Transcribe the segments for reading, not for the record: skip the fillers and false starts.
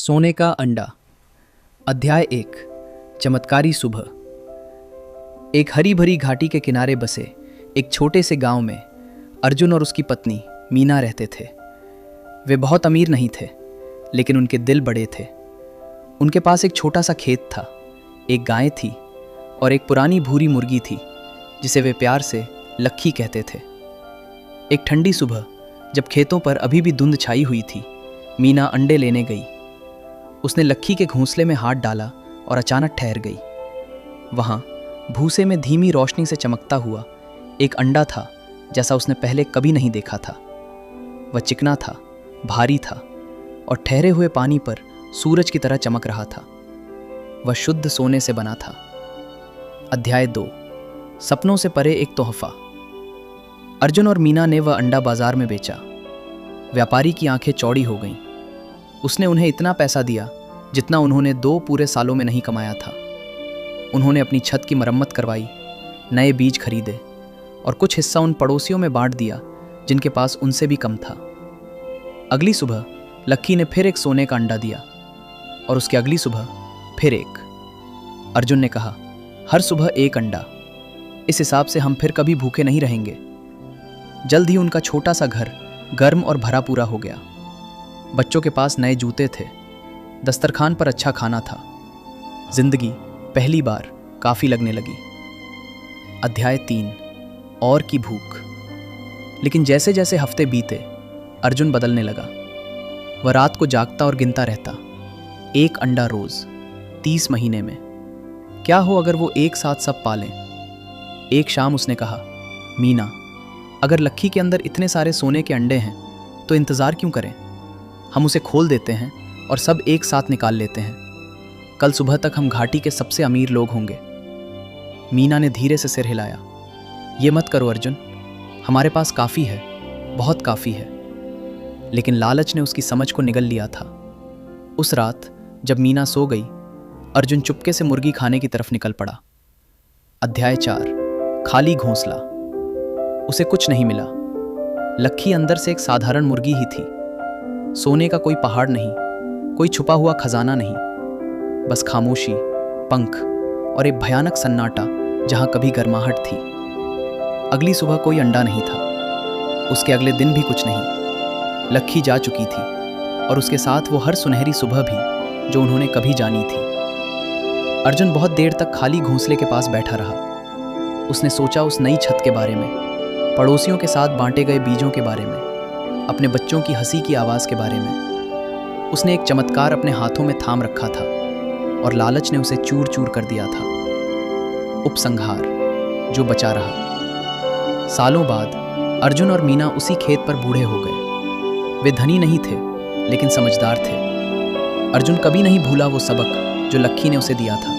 सोने का अंडा। अध्याय 1। चमत्कारी सुबह। एक हरी भरी घाटी के किनारे बसे एक छोटे से गांव में अर्जुन और उसकी पत्नी मीना रहते थे। वे बहुत अमीर नहीं थे, लेकिन उनके दिल बड़े थे। उनके पास एक छोटा सा खेत था, एक गाय थी और एक पुरानी भूरी मुर्गी थी जिसे वे प्यार से लक्की कहते थे। एक ठंडी सुबह जब खेतों पर अभी भी धुंध छाई हुई थी, मीना अंडे लेने गई। उसने लक्की के घोंसले में हाथ डाला और अचानक ठहर गई। वहाँ भूसे में धीमी रोशनी से चमकता हुआ एक अंडा था जैसा उसने पहले कभी नहीं देखा था। वह चिकना था, भारी था और ठहरे हुए पानी पर सूरज की तरह चमक रहा था। वह शुद्ध सोने से बना था। अध्याय 2। सपनों से परे एक तोहफा। अर्जुन और मीना ने वह अंडा बाजार में बेचा। व्यापारी की आंखें चौड़ी हो गईं। उसने उन्हें इतना पैसा दिया जितना उन्होंने 2 पूरे सालों में नहीं कमाया था। उन्होंने अपनी छत की मरम्मत करवाई, नए बीज खरीदे और कुछ हिस्सा उन पड़ोसियों में बांट दिया जिनके पास उनसे भी कम था। अगली सुबह लक्की ने फिर एक सोने का अंडा दिया और उसकी अगली सुबह फिर एक। अर्जुन ने कहा, हर सुबह एक अंडा। इस हिसाब से हम फिर कभी भूखे नहीं रहेंगे। जल्द ही उनका छोटा सा घर गर्म और भरा पूरा हो गया। बच्चों के पास नए जूते थे, दस्तरखान पर अच्छा खाना था। जिंदगी पहली बार काफी लगने लगी। अध्याय 3। और की भूख। लेकिन जैसे जैसे हफ्ते बीते, अर्जुन बदलने लगा। वह रात को जागता और गिनता रहता, एक अंडा रोज, 30 महीने में। क्या हो अगर वो एक साथ सब पालें। एक शाम उसने कहा, मीना, अगर लक्की के अंदर इतने सारे सोने के अंडे हैं तो इंतजार क्यों करें। हम उसे खोल देते हैं और सब एक साथ निकाल लेते हैं। कल सुबह तक हम घाटी के सबसे अमीर लोग होंगे। मीना ने धीरे से सिर हिलाया। ये मत करो अर्जुन, हमारे पास काफ़ी है, बहुत काफ़ी है। लेकिन लालच ने उसकी समझ को निगल लिया था। उस रात जब मीना सो गई, अर्जुन चुपके से मुर्गी खाने की तरफ निकल पड़ा। अध्याय 4। खाली घोंसला। उसे कुछ नहीं मिला। लक्की अंदर से एक साधारण मुर्गी ही थी। सोने का कोई पहाड़ नहीं, कोई छुपा हुआ खजाना नहीं, बस खामोशी, पंख और एक भयानक सन्नाटा जहां कभी गर्माहट थी। अगली सुबह कोई अंडा नहीं था। उसके अगले दिन भी कुछ नहीं। लक्की जा चुकी थी और उसके साथ वो हर सुनहरी सुबह भी जो उन्होंने कभी जानी थी। अर्जुन बहुत देर तक खाली घोंसले के पास बैठा रहा। उसने सोचा उस नई छत के बारे में, पड़ोसियों के साथ बांटे गए बीजों के बारे में, अपने बच्चों की हंसी की आवाज़ के बारे में। उसने एक चमत्कार अपने हाथों में थाम रखा था और लालच ने उसे चूर चूर कर दिया था। उपसंहार, जो बचा रहा। सालों बाद अर्जुन और मीना उसी खेत पर बूढ़े हो गए। वे धनी नहीं थे, लेकिन समझदार थे। अर्जुन कभी नहीं भूला वो सबक जो लक्की ने उसे दिया था,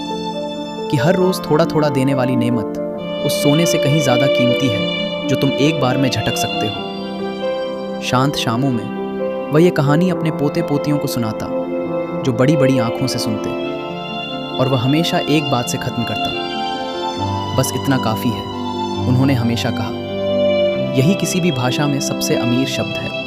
कि हर रोज़ थोड़ा थोड़ा देने वाली नेमत उस सोने से कहीं ज़्यादा कीमती है जो तुम एक बार में झटक सकते हो। शांत शामों में वह ये कहानी अपने पोते पोतियों को सुनाता, जो बड़ी बड़ी आंखों से सुनते, और वह हमेशा एक बात से खत्म करता, बस इतना काफ़ी है। उन्होंने हमेशा कहा, यही किसी भी भाषा में सबसे अमीर शब्द है।